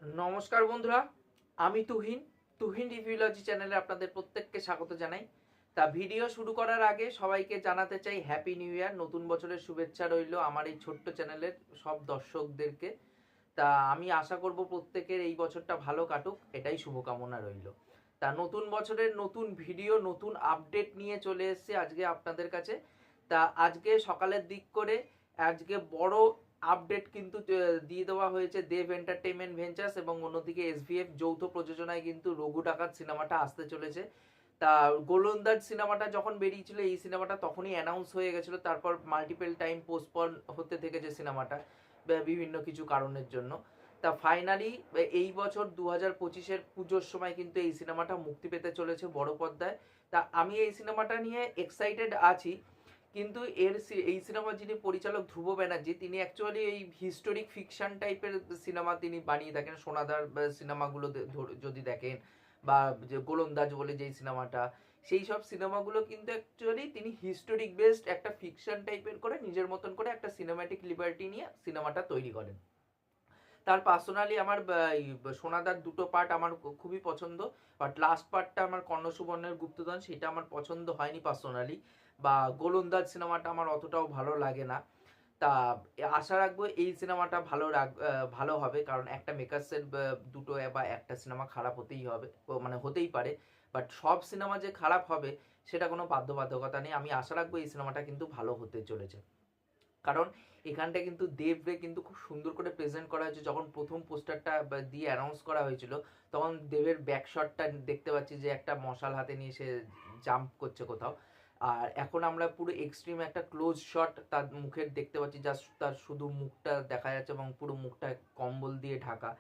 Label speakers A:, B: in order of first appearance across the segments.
A: নমস্কার বন্ধুরা, আমি তুহিন রিভিউলজি চ্যানেলে আপনাদের প্রত্যেককে স্বাগত জানাই। তা ভিডিও শুরু করার আগে সবাইকে জানাতে চাই হ্যাপি নিউ ইয়ার, নতুন বছরের শুভেচ্ছা রইল আমার এই ছোট্ট চ্যানেলের সব দর্শকদেরকে। তা আমি আশা করব প্রত্যেকের এই বছরটা ভালো কাটুক, এটাই শুভকামনা রইল। তা নতুন বছরের নতুন ভিডিও, নতুন আপডেট নিয়ে চলে এসেছি আজকে আপনাদের কাছে। তা আজকে সকালের দিক করে আজকে বড় আপডেট কিন্তু দিয়ে দেওয়া হয়েছে দেব এন্টারটেইনমেন্ট ভেঞ্চার্স এবং অন্যদিকে এসভিএফ যৌথ প্রযোজনায় কিন্তু রঘু ডাকাত সিনেমাটা আসতে চলেছে। তা গোলন্দাজ সিনেমাটা যখন বেরিয়েছিল এই সিনেমাটা তখনই অ্যানাউন্স হয়ে গেছিল, তারপর মাল্টিপল টাইম পোস্টপন হতে থেকেছে সিনেমাটা বিভিন্ন কিছু কারণের জন্য। তা ফাইনালি এই বছর 2025-এর পুজোর সময় কিন্তু এই সিনেমাটা মুক্তি পেতে চলেছে বড় পর্দায়। তা আমি এই সিনেমাটা নিয়ে এক্সাইটেড আছি, কিন্তু এই সিনেমার যিনি পরিচালক ধ্রুব ব্যানার্জি, তিনি অ্যাকচুয়ালি এই হিস্টোরিক ফিকশন টাইপের সিনেমা তিনি বানিয়ে থাকেন। সোনাদার সিনেমাগুলো যদি দেখেন, বা যে গোলন্দাজ বলে যেই সিনেমাটা, সেই সব সিনেমাগুলো কিন্তু অ্যাকচুয়ালি তিনি হিস্টোরিক বেসড একটা ফিকশন টাইপের করে নিজের মতন করে একটা সিনেম্যাটিক লিবার্টি নিয়ে সিনেমাটা তৈরি করেন। তার পার্সোনালি আমার সোনাদার দুটো পার্ট আমার খুবই পছন্দ, বাট লাস্ট পার্টটা আমার কর্ণ সুবর্ণের গুপ্তধন সেটা আমার পছন্দ হয়নি পার্সোনালি, বা গোলন্দাজ সিনেমাটা আমার অতটাও ভালো লাগে না। তা আশা রাখবো এই সিনেমাটা ভালো হবে, কারণ একটা মেকার্সের দুটো বা একটা সিনেমা খারাপ হতেই হবে, মানে হতেই পারে, বাট সব সিনেমা যে খারাপ হবে সেটা কোনো বাধ্যবাধকতা নেই। আমি আশা রাখবো এই সিনেমাটা কিন্তু ভালো হতে চলেছে, কারণ এখানটা কিন্তু দেবরে কিন্তু খুব সুন্দর করে প্রেজেন্ট করা হয়েছে। যখন প্রথম পোস্টারটা দিয়ে অ্যানাউন্স করা হয়েছিল তখন দেবের ব্যাক শটটা দেখতে পাচ্ছি যে একটা মশাল হাতে নিয়ে সে জাম্প করছে কোথাও, আর এখন আমরা পুরো এক্সট্রিম একটা ক্লোজ শট তার মুখের দেখতে পাচ্ছি, যা তার শুধু মুখটা দেখা যাচ্ছে এবং পুরো মুখটা কম্বল দিয়ে ঢাকা।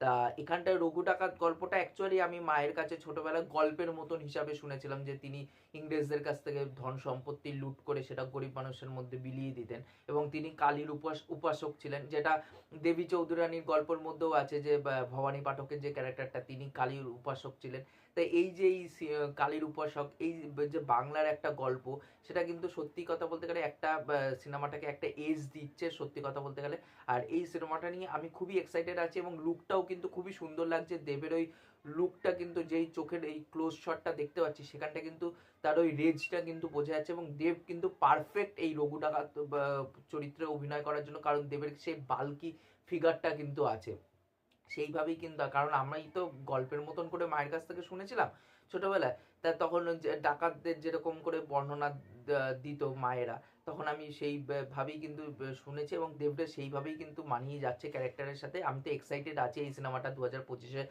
A: তা এখানটায় রঘু ডাকাত গল্পটা অ্যাকচুয়ালি আমি মায়ের কাছে ছোটবেলায় গল্পের মতন হিসাবে শুনেছিলাম, যে তিনি ইংরেজদের কাছ থেকে ধন সম্পত্তি লুট করে সেটা গরিব মানুষের মধ্যে বিলিয়ে দিতেন, এবং তিনি কালীর উপাসক ছিলেন, যেটা দেবী চৌধুরানীর গল্পের মধ্যেও আছে, যে ভবানী পাঠকের যে ক্যারেক্টারটা তিনি কালীর উপাসক ছিলেন। তাই এই যে এই কালীর উপাসক, এই যে বাংলার একটা গল্প, সেটা কিন্তু সত্যি কথা বলতে গেলে একটা সিনেমাটাকে একটা এজ দিচ্ছে সত্যি কথা বলতে গেলে। আর এই সিনেমাটা নিয়ে আমি খুবই এক্সাইটেড আছি, এবং লুকটাও কিন্তু খুবই সুন্দর লাগছে। দেবের ওই লুকটা কিন্তু, যেই চোখের এই ক্লোজ শটটা দেখতে পাচ্ছি সেখানটা কিন্তু তার ওই রেজটা কিন্তু বোঝা যাচ্ছে, এবং দেব কিন্তু পারফেক্ট এই রঘু ডাকাত চরিত্রে অভিনয় করার জন্য, কারণ দেবের সেই বাল্কি ফিগারটা কিন্তু আছে সেইভাবেই কিন্তু। কারণ আমরাই তো গল্পের মতন করে মায়ের কাছ থেকে শুনেছিলাম ছোটবেলায়, তা তখন ডাকাতদের যেরকম করে বর্ণনা দিত মায়েরা, তখন আমি সেই ভাবেই কিন্তু শুনেছি, এবং দেবটা সেইভাবেই কিন্তু মানিয়ে যাচ্ছে ক্যারেক্টারের সাথে। আমি তো এক্সাইটেড আছি এই সিনেমাটা 2025-এ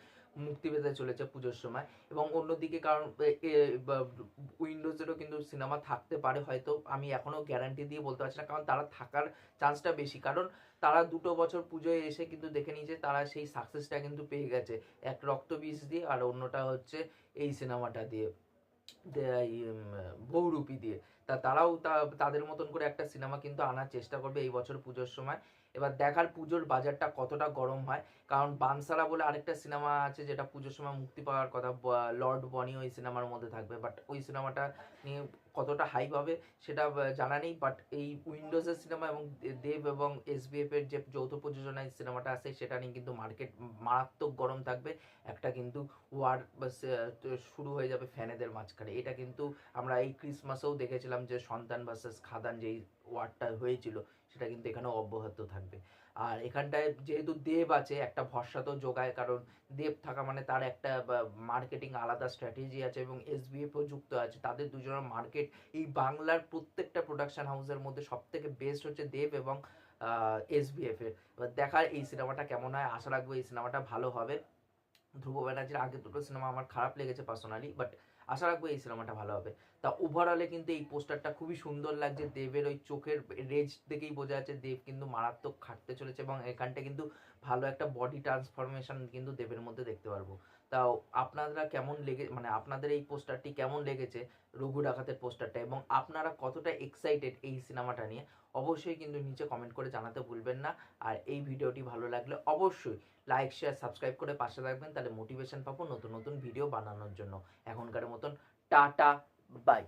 A: মুক্তি পেতে চলেছে পুজোর সময়। এবং অন্যদিকে কারণ উইন্ডোজেরও কিন্তু সিনেমা থাকতে পারে হয়তো, আমি এখনো গ্যারান্টি দিয়ে বলতে পারছি না, কারণ তারা থাকার চান্সটা বেশি, কারণ তারা 2 বছর পুজোয় এসে কিন্তু দেখে নিয়েছে, তারা সেই সাকসেসটা কিন্তু পেয়ে গেছে, এক রক্তবীজ দিয়ে আর অন্যটা হচ্ছে এই সিনেমাটা দিয়ে, বহুরূপী দিয়ে। তারাও তাদের মতন করে একটা সিনেমা কিন্তু আনার চেষ্টা করবে এই বছর পুজোর সময়। এবার দেখার পুজোর বাজারটা কতটা গরম হয়, কারণ বানসারা বলে আরেকটা সিনেমা আছে যেটা পুজোর সময় মুক্তি পাওয়ার কথা, লর্ড বনি ওই সিনেমার মধ্যে থাকবে, বাট ওই সিনেমাটা নিয়ে কতটা হাইপ হবে সেটা জানা নেই। বাট এই উইন্ডোজের সিনেমা এবং দেব এবং এসবিএফ এর যে যৌথ প্রযোজনায় সিনেমাটা আছে সেটা নিয়ে কিন্তু মার্কেট মারাত্মক গরম থাকবে। একটা কিন্তু ওয়ার শুরু হয়ে যাবে ফ্যানেদের মাঝখানে। এটা কিন্তু আমরা এই ক্রিসমাসেও দেখেছিলাম যে সন্তান ভার্সেস খাদান যেই ওয়ারটা হয়েছিল সেটা কিন্তু এখানেও অব্যাহত থাকবে। আর এখানটায় যেহেতু দেব আছে একটা ভরসা তো যোগায়, কারণ দেব থাকা মানে তার একটা মার্কেটিং আলাদা স্ট্র্যাটেজি আছে, এবং এসবিএফও যুক্ত আছে, তাদের দুজনের মার্কেট এই বাংলার প্রত্যেকটা প্রোডাকশন হাউসের মধ্যে সব থেকে বেস্ট হচ্ছে দেব এবং এসবিএফ এর। এবার দেখার এই সিনেমাটা কেমন হয়, আশা রাখবো এই সিনেমাটা ভালো হবে। ধ্রুব ব্যানার্জির আগের দুটো সিনেমা আমার খারাপ লেগেছে পার্সোনালি, বাট আশা রাখবো এই সিনেমাটা ভালো হবে। তা ওভারঅলে কিন্তু এই পোস্টারটা খুবই সুন্দর লাগছে, দেবের ওই চোখের রেজ দেখেই বোঝা যাচ্ছে দেব কিন্তু মারাত্মক খাটতে চলেছে, এবং এখানটা কিন্তু ভালো একটা বডি ট্রান্সফরমেশন কিন্তু দেবের মধ্যে দেখতে পারবো। তাও আপনারা কেমন মানে আপনাদের এই পোস্টারটি কেমন লেগেছে, রঘু ডাকাতের পোস্টারটা, এবং আপনারা কতটা এক্সাইটেড এই সিনেমাটা নিয়ে, অবশ্যই কিন্তু নিচে কমেন্ট করে জানাতে ভুলবেন না। আর এই ভিডিওটি ভালো লাগলে অবশ্যই লাইক শেয়ার সাবস্ক্রাইব করে পাশে রাখবেন, তাহলে মোটিভেশন পাবো নতুন নতুন ভিডিও বানানোর জন্য। এখনকার মতন টাটা, বাই।